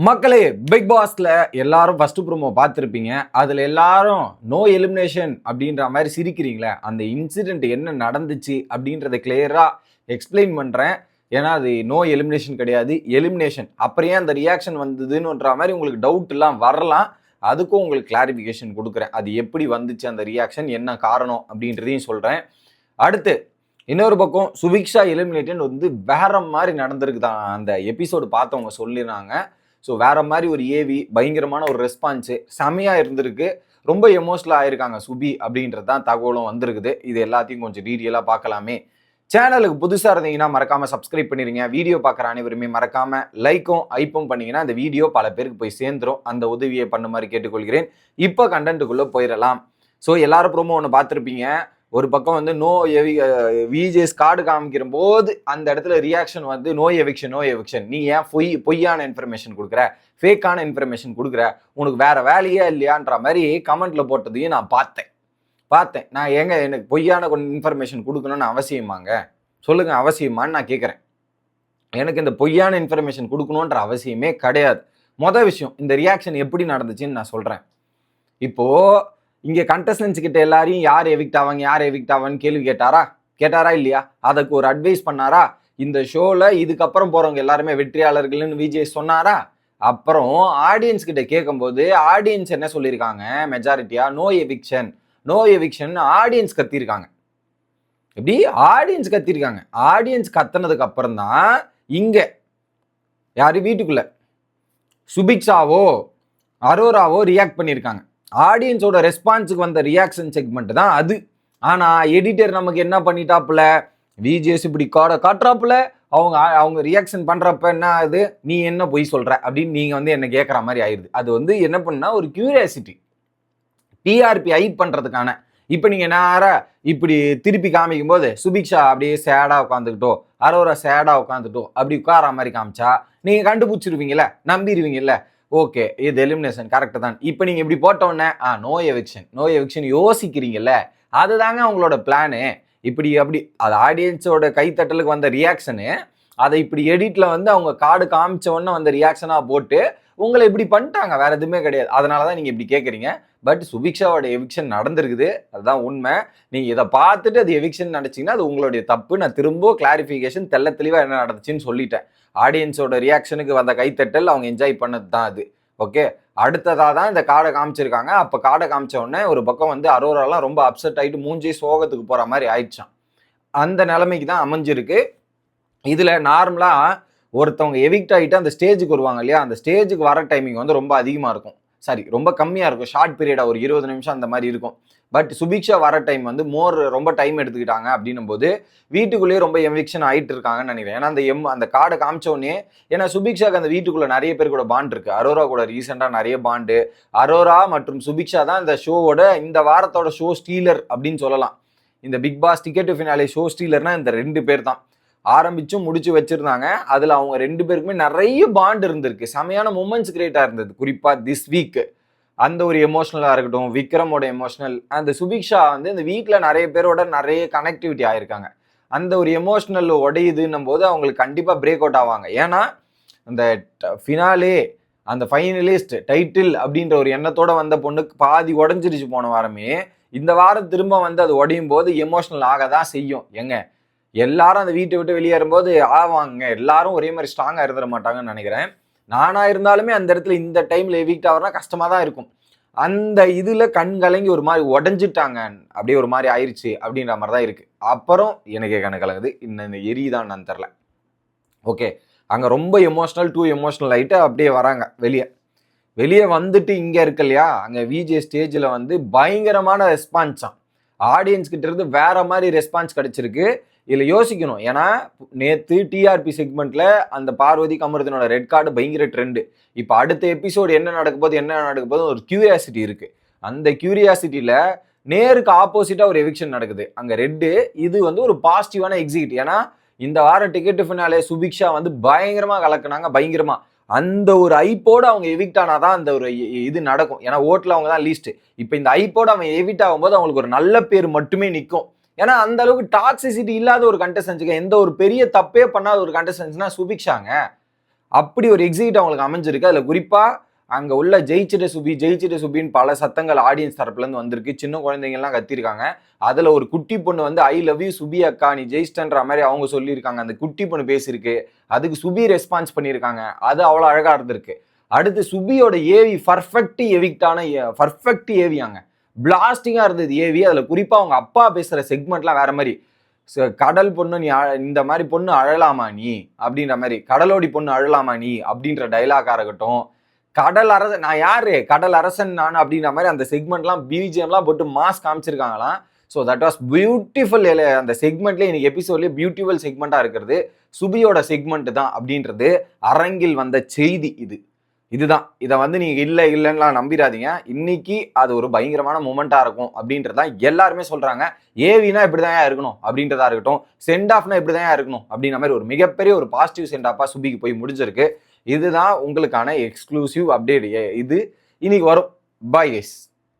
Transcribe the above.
மக்களே, பிக் பாஸ்ல எல்லாரும் ஃபர்ஸ்ட் ப்ரோமோ பார்த்துருப்பீங்க. அதுல எல்லாரும் நோ எலிமினேஷன் அப்படின்ற மாதிரி சிரிக்கிறீங்களே, அந்த இன்சிடென்ட் என்ன நடந்துச்சு அப்படின்றத கிளியரா எக்ஸ்பிளைன் பண்றேன். ஏன்னா அது நோ எலிமினேஷன் கிடையாது, எலிமினேஷன். அப்புறம் ஏன் அந்த ரியாக்ஷன் வந்ததுன்ற மாதிரி உங்களுக்கு டவுட் எல்லாம் வரலாம். அதுக்கும் உங்களுக்கு கிளாரிஃபிகேஷன் கொடுக்குறேன். அது எப்படி வந்துச்சு அந்த ரியாக்ஷன், என்ன காரணம் அப்படின்றதையும் சொல்றேன். அடுத்து இன்னொரு பக்கம் சுபிக்ஷா எலிமினேட்டன் வந்து வேற மாதிரி நடந்திருக்குதான் அந்த எபிசோடு பார்த்தவங்க சொல்லிடுறாங்க. ஸோ வேற மாதிரி ஒரு ஏவி பயங்கரமான ஒரு ரெஸ்பான்ஸு செமையாக இருந்திருக்கு. ரொம்ப எமோஷனலாக ஆயிருக்காங்க சுபி அப்படின்றது தான் தகவலும் வந்திருக்குது. இது எல்லாத்தையும் கொஞ்சம் டீட்டெயிலாக பார்க்கலாமே. சேனலுக்கு புதுசாக இருந்தீங்கன்னா மறக்காமல் சப்ஸ்கிரைப் பண்ணிடுங்க. வீடியோ பார்க்குற அனைவருமே மறக்காமல் லைக்கும் ஐப்பும் பண்ணிங்கன்னா அந்த வீடியோ பல பேருக்கு போய் சேர்ந்துடும். அந்த உதவியை பண்ண மாதிரி கேட்டுக்கொள்கிறேன். இப்போ கண்டென்ட்டுக்குள்ளே போயிடலாம். ஸோ எல்லாரும் ப்ரோமோ ஒன்று பார்த்துருப்பீங்க. ஒரு பக்கம் வந்து நோ விஜேஸ் கார்டு காமிக்கிற போது அந்த இடத்துல ரியாக்ஷன் வந்து நோ எவிக்ஷன். நீ ஏன் பொய்யான இன்ஃபர்மேஷன் கொடுக்குற, ஃபேக்கான இன்ஃபர்மேஷன் கொடுக்குற, உனக்கு வேற வேலையே இல்லையான்ற மாதிரி கமெண்ட்ல போட்டதையும் நான் பார்த்தேன். நான் எனக்கு பொய்யான இன்ஃபர்மேஷன் கொடுக்கணும்னு அவசியமாங்க? சொல்லுங்க, அவசியமான்னு நான் கேட்குறேன். எனக்கு இந்த பொய்யான இன்ஃபர்மேஷன் கொடுக்கணுன்ற அவசியமே கிடையாது. மொதல் விஷயம், இந்த ரியாக்ஷன் எப்படி நடந்துச்சுன்னு நான் சொல்றேன். இப்போ இங்கே கண்டஸ்டன்ஸ் கிட்ட எல்லாரையும் யார் எவிக்ட் ஆவான்னு கேள்வி கேட்டாரா இல்லையா? அதுக்கு ஒரு அட்வைஸ் பண்ணாரா? இந்த ஷோவில் இதுக்கப்புறம் போகிறவங்க எல்லாருமே வெற்றியாளர்கள்னு விஜய் சொன்னாரா? அப்புறம் ஆடியன்ஸ் கிட்ட கேட்கும்போது ஆடியன்ஸ் என்ன சொல்லியிருக்காங்க? மெஜாரிட்டியா நோ எவிக்ஷன் ஆடியன்ஸ் கத்திருக்காங்க. எப்படி ஆடியன்ஸ் கத்திருக்காங்க? ஆடியன்ஸ் கத்தினதுக்கு அப்புறம் தான் இங்க யாரு வீட்டுக்குள்ள சுபிக்ஷாவோ அரோராவோ ரியாக்ட் பண்ணியிருக்காங்க. ஆடியன்ஸோட ரெஸ்பான்ஸுக்கு வந்த ரியாக்ஷன் செக்மெண்ட் தான் அது. ஆனா எடிட்டர் நமக்கு என்ன பண்ணிட்டாப்புல, விஜேஸ் இப்படி காட்டுறாப்புல, அவங்க ரியாக்ஷன் பண்றப்ப என்ன ஆகுது, நீ என்ன பொய் சொல்ற அப்படின்னு நீங்க வந்து என்ன கேட்கற மாதிரி ஆயிடுது. அது வந்து என்ன பண்ணா ஒரு கியூரியாசிட்டி, டிஆர்பி ஹைப் பண்றதுக்கான. இப்ப நீங்க நேரா இப்படி திருப்பி காமிக்கும் போது சுபிக்ஷா அப்படியே சேடா உட்காந்துக்கிட்டோ, அரோரா சேடா உட்காந்துட்டோ அப்படி உட்கார மாதிரி காமிச்சா நீங்க கண்டுபிடிச்சிருவீங்கல்ல, நம்பிடுவீங்கல்ல. ஓகே, இது எலிமினேஷன் கரெக்ட் தான். இப்போ நீங்க இப்படி போட்டோன்னே நோ எவிக்ஷன் யோசிக்கிறீங்கல்ல, அதுதாங்க அவங்களோட பிளானு. இப்படி அப்படி அது ஆடியன்ஸோட கைத்தட்டலுக்கு வந்த ரியாக்ஷனு, அதை இப்படி எடிட்ல வந்து அவங்க கார்டு காமிச்ச உடனே வந்த ரியாக்ஷனா போட்டு உங்களை இப்படி பண்ணிட்டாங்க. வேற எதுவுமே கிடையாது. அதனாலதான் நீங்க இப்படி கேட்குறீங்க. பட் சுபிக்ஷாவோட எவிக்ஷன் நடந்திருக்குது, அதுதான் உண்மை. நீங்க இதை பார்த்துட்டு அது எவிக்ஷன் நினைச்சீங்கன்னா அது உங்களுடைய தப்பு. நான் திரும்ப கிளாரிஃபிகேஷன் தெளிவா என்ன நடந்துச்சுன்னு சொல்லிட்டேன். ஆடியன்ஸோட ரியாக்ஷனுக்கு வந்த கைத்தட்டல் அவங்க என்ஜாய் பண்ணது தான் அது. ஓகே, அடுத்ததாக தான் இந்த கார்டை காமிச்சிருக்காங்க. அப்போ கார்டை காமிச்ச உடனே ஒரு பக்கம் வந்து அரோராலாம் ரொம்ப அப்செட் ஆகிட்டு மூஞ்சி சோகத்துக்கு போகிற மாதிரி ஆயிடுச்சான். அந்த நிலைமைக்கு தான் அமைஞ்சிருக்கு. இதில் நார்மலாக ஒருத்தவங்க எவிக்ட் ஆகிட்டு அந்த ஸ்டேஜுக்கு வருவாங்க இல்லையா, அந்த ஸ்டேஜுக்கு வர டைமிங் வந்து ரொம்ப அதிகமாக இருக்கும். ரொம்ப கம்மியாக இருக்கும். ஷார்ட் பீரியடாக ஒரு 20 நிமிஷம் அந்த மாதிரி இருக்கும். பட் சுபிக்ஷா வர டைம் வந்து ரொம்ப டைம் எடுத்துக்கிட்டாங்க. அப்படின்னும் போது வீட்டுக்குள்ளேயே ரொம்ப எவிக்ஷன் ஆகிட்டு இருக்காங்கன்னு நினைக்கிறேன். ஏன்னா அந்த கார்டை காமிச்சோடனே, ஏன்னா சுபிக்ஷாக்கு அந்த வீட்டுக்குள்ள நிறைய பேர் கூட பாண்ட் இருக்கு. அரோரா கூட ரீசெண்டாக நிறைய பாண்டு. அரோரா மற்றும் சுபிக்ஷா தான் இந்த ஷோவோட இந்த வாரத்தோட ஷோ ஸ்டீலர் அப்படின்னு சொல்லலாம். இந்த Bigg Boss ticket finale show ஸ்டீலர்னா இந்த 2 பேர் தான். ஆரம்பிச்சும் முடிச்சு வச்சிருந்தாங்க. அதுல அவங்க 2 பேருக்குமே நிறைய பாண்ட் இருந்திருக்கு. செமையான மூமெண்ட்ஸ் கிரியேட்டா இருந்தது. குறிப்பா திஸ் வீக் அந்த ஒரு எமோஷனலா இருக்கட்டும், விக்ரமோட எமோஷனல், அந்த சுபிக்ஷா வந்து இந்த வீட்டுல நிறைய பேரோட நிறைய கனெக்டிவிட்டி ஆயிருக்காங்க. அந்த ஒரு எமோஷனல் உடையுதுன்னும் போது அவங்களுக்கு கண்டிப்பா பிரேக் அவுட் ஆவாங்க. ஏன்னா அந்த ஃபினாலே, அந்த ஃபைனலிஸ்ட் டைட்டில் அப்படின்ற ஒரு எண்ணத்தோட வந்த பொண்ணுக்கு பாதி உடஞ்சிருச்சு போன வாரமே. இந்த வாரம் திரும்ப வந்து அது உடையும் போது எமோஷனல் ஆக தான் செய்யும். எல்லாரும் அந்த வீட்டை விட்டு வெளியேறும்போது ஆவாங்க. எல்லாரும் ஒரே மாதிரி ஸ்ட்ராங்கா இருந்துட மாட்டாங்கன்னு நினைக்கிறேன். நானா இருந்தாலுமே அந்த இடத்துல இந்த டைம்ல எவிக்ட் ஆகிறனா கஷ்டமா தான் இருக்கும். அந்த இதுல கண் கலங்கி ஒரு மாதிரி உடஞ்சிட்டாங்க, அப்படியே ஒரு மாதிரி ஆயிடுச்சு அப்படின்ற மாதிரி தான் இருக்கு. அப்புறம் எனக்கே கணக்கு கலங்குது, இந்த எரிதான் நான் தெரில. ஓகே, அங்க ரொம்ப எமோஷனல் ஆயிட்டு அப்படியே வராங்க வெளியே வந்துட்டு இங்க இருக்கு இல்லையா, அங்க விஜே ஸ்டேஜ்ல வந்து பயங்கரமான ரெஸ்பான்ஸாம். ஆடியன்ஸ் கிட்ட இருந்து வேற மாதிரி ரெஸ்பான்ஸ் கிடைச்சிருக்கு. இதுல யோசிக்கணும். ஏன்னா நேத்து டிஆர்பி செக்மெண்ட்ல அந்த பார்வதி கமருதனோட ரெட் கார்டு பயங்கர ட்ரெண்டு. இப்ப அடுத்த எபிசோடு என்ன நடக்க போது ஒரு கியூரியாசிட்டி இருக்கு. அந்த கியூரியாசிட்டியில நேருக்கு ஆப்போசிட்டா ஒரு எவிக்ஷன் நடக்குது. அங்க ரெட்டு, இது வந்து ஒரு பாசிட்டிவான எக்ஸிட். ஏன்னா இந்த வாரம் டிக்கெட் ஃபினாலே சுபிக்ஷா வந்து பயங்கரமா கலக்குனாங்க. பயங்கரமா அந்த ஒரு ஐப்போட அவங்க எவிக்ட் ஆனாதான் அந்த ஒரு இது நடக்கும். ஏன்னா ஓட்டுல அவங்க தான் லீஸ்ட். இப்ப இந்த ஐப்போட அவங்க எவிக்ட் ஆகும்போது அவங்களுக்கு ஒரு நல்ல பேர் மட்டுமே நிற்கும். ஏன்னா அந்த அளவுக்கு டாக்ஸிசிட்டி இல்லாத ஒரு கண்டஸ்டன்ஸுக்கு, எந்த ஒரு பெரிய தப்பே பண்ணாத ஒரு கண்டஸ்டன்ஸ்னா சுபிக்ஷாங்க. அப்படி ஒரு எக்ஸிட் அவங்களுக்கு அமைஞ்சிருக்கு. அதில் குறிப்பாக அங்கே உள்ள ஜெயிச்சிட சுபின்னு பல சத்தங்கள் ஆடியன்ஸ் தரப்புலேருந்து வந்திருக்கு. சின்ன குழந்தைங்கள்லாம் கத்திருக்காங்க. அதில் ஒரு குட்டி பொண்ணு வந்து ஐ லவ் யூ சுபி அக்கா, நீ ஜெயிச்சிட்டன்ற மாதிரி அவங்க சொல்லியிருக்காங்க. அந்த குட்டி பொண்ணு பேசியிருக்கு. அதுக்கு சுபி ரெஸ்பான்ஸ் பண்ணியிருக்காங்க. அது அவ்வளோ அழகாக இருந்திருக்கு. அடுத்து சுபியோட ஏவி பர்ஃபெக்ட் ஏவியாங்க. பிளாஸ்டிங்காக இருந்தது ஏவி. அதில் குறிப்பாக அவங்க அப்பா பேசுகிற செக்மெண்ட்லாம் வேற மாதிரி. கடல் பொண்ணு நீ இந்த மாதிரி பொண்ணு அழலாமா நீ அப்படின்ற மாதிரி, கடலோடி பொண்ணு அழலாமா நீ அப்படின்ற டைலாக்காக இருக்கட்டும், கடல் அரசன் நான் யாரு கடல் அரசன் நான் அப்படின்ற மாதிரி அந்த செக்மெண்ட்லாம் பிஜிஎம்லாம் போட்டு மாஸ் காமிச்சிருக்காங்களாம். So that was beautiful. அந்த செக்மெண்ட்லேயே இன்னைக்கு எபிசோட்லேயே பியூட்டிஃபுல் செக்மெண்ட்டாக இருக்கிறது சுபியோட செக்மெண்ட் தான் அப்படின்றது அரங்கில் வந்த செய்தி. இதுதான். இதை வந்து நீங்கள் இல்லைன்னா நம்பிடாதீங்க. இன்னைக்கு அது ஒரு பயங்கரமான மூமெண்ட்டாக இருக்கும் அப்படின்றதான் எல்லாருமே சொல்கிறாங்க. ஏவினா இப்படி தான் இருக்கணும் அப்படின்றதா இருக்கட்டும், சென்ட் ஆஃப்னா இப்படி தான் இருக்கணும் அப்படின்ற மாதிரி ஒரு மிகப்பெரிய ஒரு பாசிட்டிவ் சென்ட் ஆஃபாக சுபிக்கு போய் முடிஞ்சிருக்கு. இதுதான் உங்களுக்கான எக்ஸ்க்ளூசிவ் அப்டேட். இது இன்னைக்கு வரும். Bye guys.